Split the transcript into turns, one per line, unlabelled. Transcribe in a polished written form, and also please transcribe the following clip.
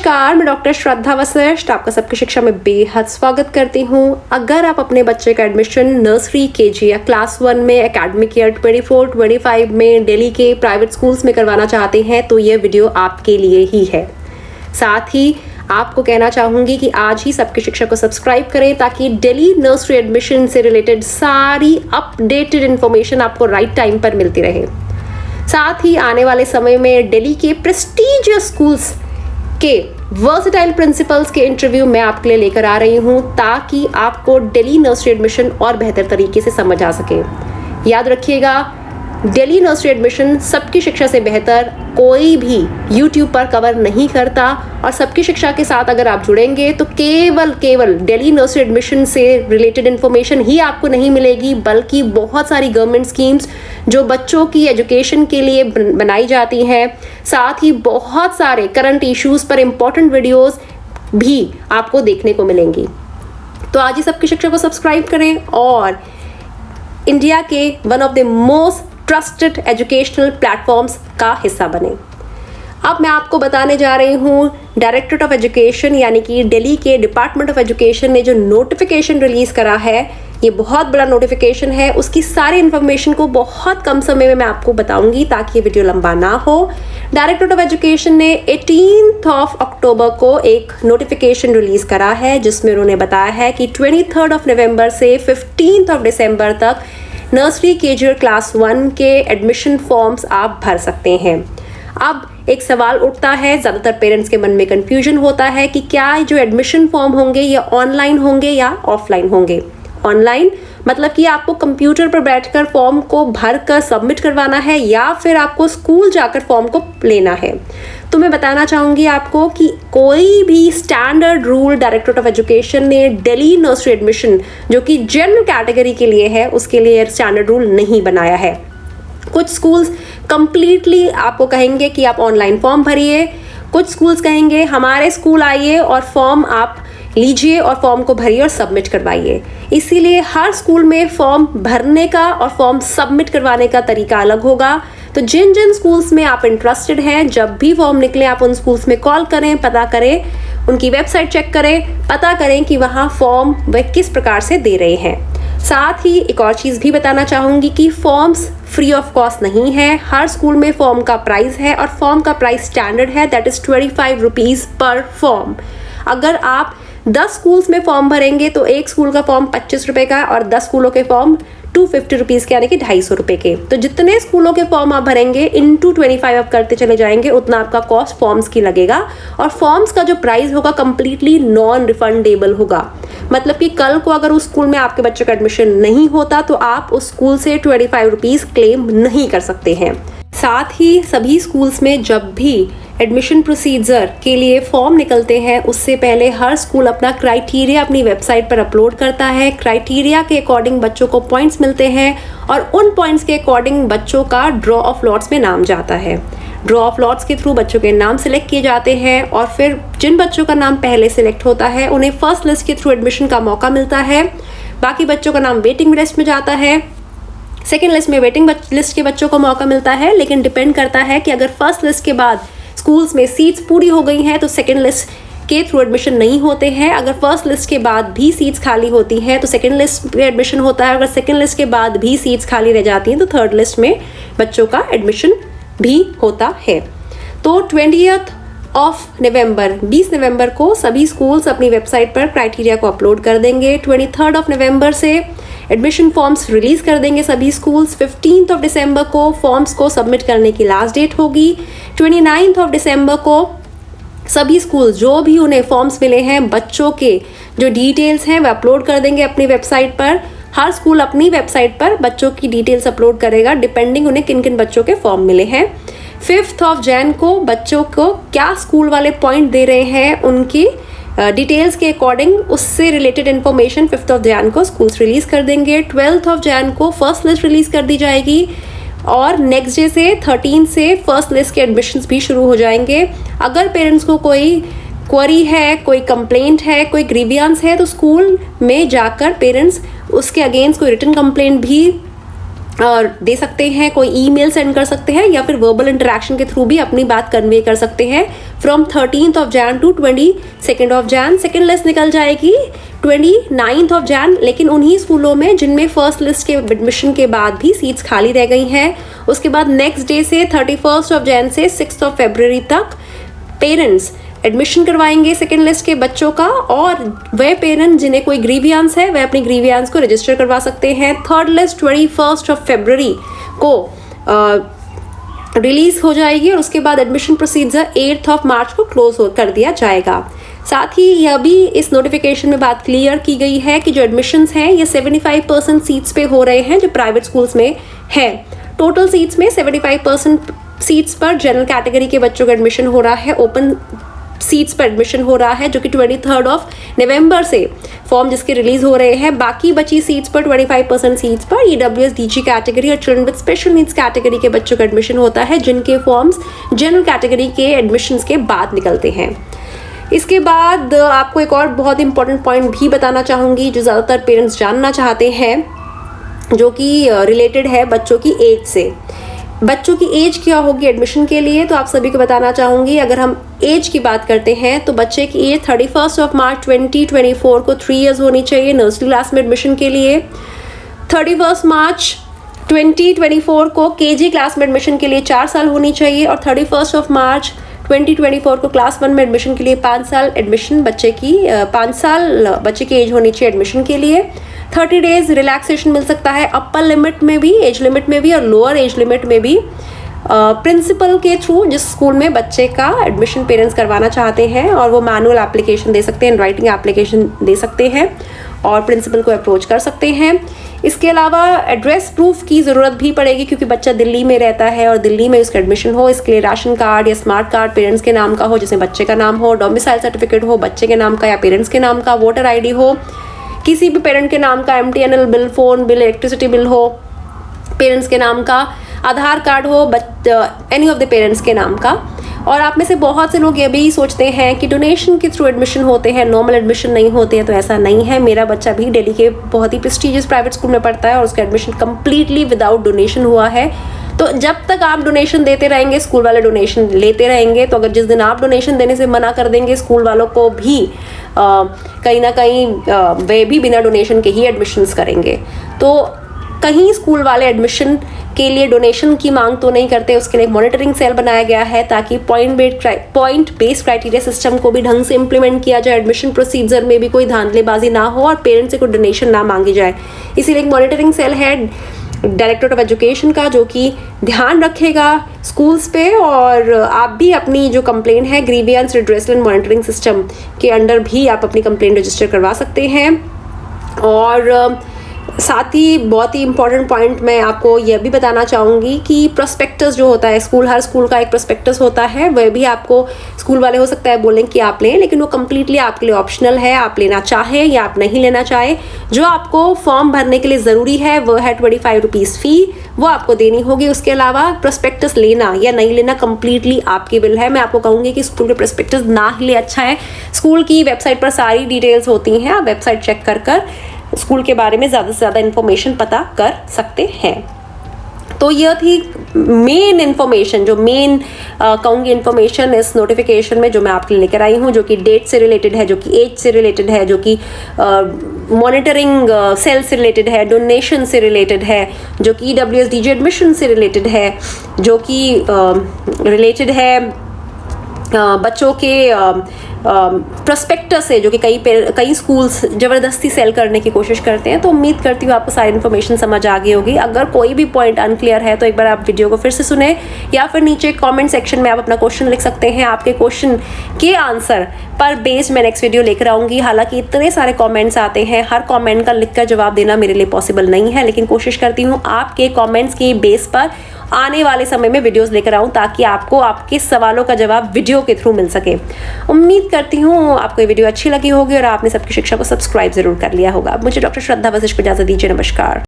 नमस्कार, मैं डॉक्टर श्रद्धा वशिष्ठ आपका सबकी शिक्षा में बेहद स्वागत करती हूँ। अगर आप अपने बच्चे का एडमिशन नर्सरी, केजी या क्लास 1 में एकेडमिक ईयर 24-25 में दिल्ली के प्राइवेट स्कूल्स में करवाना चाहते हैं तो ये वीडियो आपके लिए ही है। साथ ही आपको कहना चाहूँगी कि आज ही सबकी शिक्षा को सब्सक्राइब करें ताकि दिल्ली नर्सरी एडमिशन से रिलेटेड सारी अपडेटेड इन्फॉर्मेशन आपको राइट टाइम पर मिलती रहे। साथ ही आने वाले समय में दिल्ली के प्रेस्टीजियस स्कूल्स के वर्सेटाइल प्रिंसिपल्स के इंटरव्यू मैं आपके लिए लेकर आ रही हूं ताकि आपको दिल्ली नर्सरी एडमिशन और बेहतर तरीके से समझ आ सके। याद रखिएगा, दिल्ली नर्सरी एडमिशन सबकी शिक्षा से बेहतर कोई भी YouTube पर कवर नहीं करता और सबकी शिक्षा के साथ अगर आप जुड़ेंगे तो केवल दिल्ली नर्सरी एडमिशन से रिलेटेड इन्फॉर्मेशन ही आपको नहीं मिलेगी, बल्कि बहुत सारी गवर्नमेंट स्कीम्स जो बच्चों की एजुकेशन के लिए बनाई जाती हैं, साथ ही बहुत सारे करंट इश्यूज पर इम्पोर्टेंट वीडियोस भी आपको देखने को मिलेंगी। तो आज ही सबकी शिक्षा को सब्सक्राइब करें और इंडिया के one of the most trusted educational platforms का हिस्सा बने। अब मैं आपको बताने जा रही हूँ, डायरेक्टरेट ऑफ एजुकेशन यानी कि दिल्ली के डिपार्टमेंट ऑफ एजुकेशन ने जो नोटिफिकेशन रिलीज़ करा है, ये बहुत बड़ा नोटिफिकेशन है। उसकी सारी इन्फॉर्मेशन को बहुत कम समय में मैं आपको बताऊंगी ताकि ये वीडियो लंबा ना हो। डायरेक्टरेट ऑफ एजुकेशन ने 18 अक्टूबर को एक नोटिफिकेशन रिलीज़ करा है जिसमें उन्होंने बताया है कि 23 नवंबर से 15 दिसंबर तक नर्सरी, केजी और क्लास 1 के एडमिशन फॉर्म्स आप भर सकते हैं। अब एक सवाल उठता है, ज़्यादातर पेरेंट्स के मन में कंफ्यूजन होता है कि क्या जो एडमिशन फॉर्म होंगे ये ऑनलाइन होंगे या ऑफलाइन होंगे। ऑनलाइन मतलब कि आपको कंप्यूटर पर बैठकर फॉर्म को भर कर सबमिट करवाना है या फिर आपको स्कूल जाकर फॉर्म को लेना है। तो मैं बताना चाहूँगी आपको कि कोई भी standard rule directorate of education ने दिल्ली नर्सरी एडमिशन जो कि जनरल कैटेगरी के लिए है उसके लिए स्टैंडर्ड रूल नहीं बनाया है। कुछ स्कूल्स कंप्लीटली आपको कहेंगे कि आप ऑनलाइन फॉर्म भरिए, कुछ स्कूल्स कहेंगे हमारे स्कूल आइए और फॉर्म आप लीजिए और फॉर्म को भरिए और सबमिट करवाइए। इसीलिए हर स्कूल में फॉर्म भरने का और फॉर्म सबमिट करवाने का तरीका अलग होगा। तो जिन जिन स्कूल्स में आप इंटरेस्टेड हैं, जब भी फॉर्म निकले आप उन स्कूल्स में कॉल करें, पता करें, उनकी वेबसाइट चेक करें, पता करें कि वहाँ फॉर्म वह किस प्रकार से दे रहे हैं। साथ ही एक और चीज़ भी बताना चाहूँगी कि फॉर्म्स फ्री ऑफ कॉस्ट नहीं है। हर स्कूल में फॉर्म का प्राइस है और फॉर्म का प्राइस स्टैंडर्ड है, दैट इज़ 25 रुपीज़ पर फॉर्म। अगर आप 10 स्कूल्स में फॉर्म भरेंगे तो एक स्कूल का फॉर्म 25 रुपये का और 10 स्कूलों के फॉर्म 250 रुपीज़ के यानी कि 250 रुपये के। तो जितने स्कूलों के फॉर्म आप भरेंगे इंटू 25 आप करते चले जाएंगे, उतना आपका कॉस्ट फॉर्म्स की लगेगा। और फॉर्म्स का जो प्राइस होगा कंप्लीटली नॉन रिफंडेबल होगा। मतलब कि कल को अगर उस स्कूल में आपके बच्चे का एडमिशन नहीं होता तो आप उस स्कूल से 25 रुपीज़ क्लेम नहीं कर सकते हैं। साथ ही सभी स्कूल्स में जब भी एडमिशन प्रोसीजर के लिए फॉर्म निकलते हैं उससे पहले हर स्कूल अपना क्राइटेरिया अपनी वेबसाइट पर अपलोड करता है। क्राइटेरिया के अकॉर्डिंग बच्चों को पॉइंट्स मिलते हैं और उन पॉइंट्स के अकॉर्डिंग बच्चों का ड्रॉ ऑफ लॉट्स में नाम जाता है। ड्रॉ ऑफ लॉट्स के थ्रू बच्चों के नाम सेलेक्ट किए जाते हैं और फिर जिन बच्चों का नाम पहले सेलेक्ट होता है उन्हें फर्स्ट लिस्ट के थ्रू एडमिशन का मौका मिलता है। बाकी बच्चों का नाम वेटिंग लिस्ट में जाता है। सेकेंड लिस्ट में वेटिंग लिस्ट के बच्चों को मौका मिलता है, लेकिन डिपेंड करता है कि अगर फर्स्ट लिस्ट के बाद स्कूल्स में सीट्स पूरी हो गई हैं तो सेकेंड लिस्ट के थ्रू एडमिशन नहीं होते हैं। अगर फर्स्ट लिस्ट के बाद भी सीट्स खाली होती हैं तो सेकेंड लिस्ट में एडमिशन होता है। अगर सेकेंड लिस्ट के बाद भी सीट्स खाली रह जाती हैं तो थर्ड लिस्ट में बच्चों का एडमिशन भी होता है। तो 20 नवंबर को सभी स्कूल्स अपनी वेबसाइट पर क्राइटेरिया को अपलोड कर देंगे। 23 नवंबर से एडमिशन फॉर्म्स रिलीज़ कर देंगे सभी स्कूल्स। 15 दिसंबर को फॉर्म्स को सबमिट करने की लास्ट डेट होगी। 29 दिसंबर को सभी स्कूल जो भी उन्हें फॉर्म्स मिले हैं बच्चों के जो डिटेल्स हैं वह अपलोड कर देंगे अपनी वेबसाइट पर। हर स्कूल अपनी वेबसाइट पर बच्चों की डिटेल्स अपलोड करेगा डिपेंडिंग उन्हें किन किन बच्चों के फॉर्म मिले हैं। 5 जनवरी को बच्चों को क्या स्कूल वाले पॉइंट दे रहे हैं उनकी डिटेल्स के अकॉर्डिंग उससे रिलेटेड इन्फॉर्मेशन 5 जनवरी को स्कूल्स रिलीज़ कर देंगे। 12 जनवरी को फर्स्ट लिस्ट रिलीज़ कर दी जाएगी और नेक्स्ट डे से 13 से फर्स्ट लिस्ट के एडमिशन्स भी शुरू हो जाएंगे। अगर पेरेंट्स को कोई क्वेरी है, कोई कंप्लेंट है, कोई ग्रीवियंस है तो स्कूल में जाकर पेरेंट्स उसके अगेंस्ट कोई रिटन कंप्लेंट भी दे सकते हैं, कोई ईमेल सेंड कर सकते हैं या फिर वर्बल इंटरेक्शन के थ्रू भी अपनी बात कन्वे कर सकते हैं from 13th of Jan to 22nd of Jan. Second list निकल जाएगी 29th ऑफ जैन, लेकिन उन्हीं स्कूलों में जिनमें फर्स्ट लिस्ट के एडमिशन के बाद भी सीट्स खाली रह गई हैं। उसके बाद नेक्स्ट डे से 31st ऑफ जैन से 6th ऑफ फरवरी तक पेरेंट्स एडमिशन करवाएंगे सेकेंड लिस्ट के बच्चों का, और वह पेरेंट जिन्हें कोई ग्रीवियंस है वह अपनी ग्रीवियंस को रजिस्टर करवा सकते हैं। Third list 21st of February को रिलीज हो जाएगी और उसके बाद admission procedure 8th of March को क्लोज कर दिया जाएगा। साथ ही यह भी इस नोटिफिकेशन में बात क्लियर की गई है कि जो एडमिशन्स हैं ये 75% सीट्स पे हो रहे हैं जो प्राइवेट स्कूल्स में है। टोटल सीट्स में 75% सीट्स पर जनरल कैटेगरी के बच्चों का एडमिशन हो रहा है, ओपन सीट्स पर एडमिशन हो रहा है जो कि 23rd ऑफ नवंबर से फॉर्म जिसके रिलीज हो रहे हैं। बाकी बची सीट्स पर 25% सीट्स पर EWS DG कैटेगरी और children with special needs category के बच्चों का एडमिशन होता है, जिनके फॉर्म्स जनरल कैटेगरी के एडमिशन्स के बाद निकलते हैं। इसके बाद आपको एक और बहुत इंपॉर्टेंट पॉइंट भी बताना चाहूँगी जो ज़्यादातर पेरेंट्स जानना चाहते हैं, जो कि रिलेटेड है बच्चों की एज से। बच्चों की एज क्या होगी एडमिशन के लिए, तो आप सभी को बताना चाहूँगी। अगर हम एज की बात करते हैं तो बच्चे की एज 31st ऑफ मार्च 2024 को 3 इयर्स होनी चाहिए नर्सरी क्लास में एडमिशन के लिए। 31st मार्च 2024 को KG क्लास में एडमिशन के लिए 4 साल होनी चाहिए, और 31st ऑफ मार्च 2024 को क्लास 1 में एडमिशन के लिए 5 साल एडमिशन बच्चे की 5 साल बच्चे की एज होनी चाहिए एडमिशन के लिए। 30 डेज रिलैक्सेशन मिल सकता है अपर लिमिट में भी, एज लिमिट में भी, और लोअर एज लिमिट में भी प्रिंसिपल के थ्रू जिस स्कूल में बच्चे का एडमिशन पेरेंट्स करवाना चाहते हैं, और वो मैनुअल एप्लीकेशन दे सकते हैं, राइटिंग एप्लीकेशन दे सकते हैं और प्रिंसिपल को अप्रोच कर सकते हैं। इसके अलावा एड्रेस प्रूफ की ज़रूरत भी पड़ेगी क्योंकि बच्चा दिल्ली में रहता है और दिल्ली में उसका एडमिशन हो, इसके लिए राशन कार्ड या स्मार्ट कार्ड पेरेंट्स के नाम का हो जिसमें बच्चे का नाम हो, डोमिसाइल सर्टिफिकेट हो बच्चे के नाम का या पेरेंट्स के नाम का, वोटर ID हो, किसी भी पेरेंट के नाम का MTNL bill, phone bill, electricity bill हो पेरेंट्स के नाम का, आधार कार्ड हो एनी ऑफ द पेरेंट्स के नाम का। और आप में से बहुत से लोग ये भी सोचते हैं कि डोनेशन के थ्रू एडमिशन होते हैं, नॉर्मल एडमिशन नहीं होते हैं, तो ऐसा नहीं है। मेरा बच्चा भी दिल्ली के बहुत ही प्रेस्टीजियस प्राइवेट स्कूल में पढ़ता है और उसका एडमिशन कम्प्लीटली विदाउट डोनेशन हुआ है। तो जब तक आप डोनेशन देते रहेंगे स्कूल वाले डोनेशन लेते रहेंगे, तो अगर जिस दिन आप डोनेशन देने से मना कर देंगे स्कूल वालों को भी कहीं ना कहीं वे भी बिना डोनेशन के ही एडमिशन्स करेंगे। तो कहीं स्कूल वाले एडमिशन के लिए डोनेशन की मांग तो नहीं करते, उसके लिए एक मॉनिटरिंग सेल बनाया गया है ताकि पॉइंट बेस्ड क्राइटेरिया सिस्टम को भी ढंग से इम्प्लीमेंट किया जाए, एडमिशन प्रोसीजर में भी कोई धांधलेबाजी ना हो और पेरेंट्स से कोई डोनेशन ना मांगी जाए। इसीलिए एक मॉनिटरिंग सेल है डायरेक्टरेट ऑफ एजुकेशन का जो कि ध्यान रखेगा स्कूल्स पे, और आप भी अपनी जो कंप्लेंट है grievance redressal and monitoring system के अंडर भी आप अपनी कंप्लेंट रजिस्टर करवा सकते हैं। और साथ ही बहुत ही इंपॉर्टेंट पॉइंट मैं आपको यह भी बताना चाहूँगी कि प्रोस्पेक्टस जो होता है, हर स्कूल का एक प्रोस्पेक्टस होता है, वह भी आपको स्कूल वाले हो सकता है बोलें कि आप लें, लेकिन वो कम्प्लीटली आपके लिए ऑप्शनल है, आप लेना चाहें या आप नहीं लेना चाहें। जो आपको फॉर्म भरने के लिए ज़रूरी है वो है 25 रुपीज़ फ़ी, वो आपको देनी होगी। उसके अलावा प्रोस्पेक्टस लेना या नहीं लेना कम्प्लीटली आपकी बिल है। मैं आपको कहूँगी कि स्कूल के प्रोस्पेक्टस ना ही ले, अच्छा है। स्कूल की वेबसाइट पर सारी डिटेल्स होती हैं, आप वेबसाइट चेक कर स्कूल के बारे में ज़्यादा से ज़्यादा इन्फॉर्मेशन पता कर सकते हैं। तो यह थी मेन इन्फॉर्मेशन, जो मेन कहूँगी इन्फॉर्मेशन इस नोटिफिकेशन में जो मैं आपके लिए लेकर आई हूँ, जो कि डेट से रिलेटेड है, जो कि एज से रिलेटेड है, जो कि मॉनिटरिंग सेल से रिलेटेड है, डोनेशन से रिलेटेड है, जो कि EWS DG एडमिशन से रिलेटेड है, जो कि रिलेटेड है बच्चों के प्रोस्पेक्टस से, जो कि कई स्कूल्स ज़बरदस्ती सेल करने की कोशिश करते हैं। तो उम्मीद करती हूँ आपको सारी इन्फॉर्मेशन समझ आ गई होगी। अगर कोई भी पॉइंट अनक्लियर है तो एक बार आप वीडियो को फिर से सुने या फिर नीचे कमेंट सेक्शन में आप अपना क्वेश्चन लिख सकते हैं। आपके क्वेश्चन के आंसर पर बेस्ड मैं नेक्स्ट वीडियो लेकर आऊँगी। हालांकि इतने सारे कॉमेंट्स आते हैं, हर कॉमेंट का लिख कर जवाब देना मेरे लिए पॉसिबल नहीं है, लेकिन कोशिश करती हूँ आपके कॉमेंट्स के बेस पर आने वाले समय में वीडियोस लेकर आऊँ ताकि आपको आपके सवालों का जवाब वीडियो के थ्रू मिल सके। उम्मीद करती हूँ आपको ये वीडियो अच्छी लगी होगी और आपने सबकी शिक्षा को सब्सक्राइब जरूर कर लिया होगा। मुझे डॉक्टर श्रद्धा वशिष्ठ को इजाजत दीजिए। नमस्कार।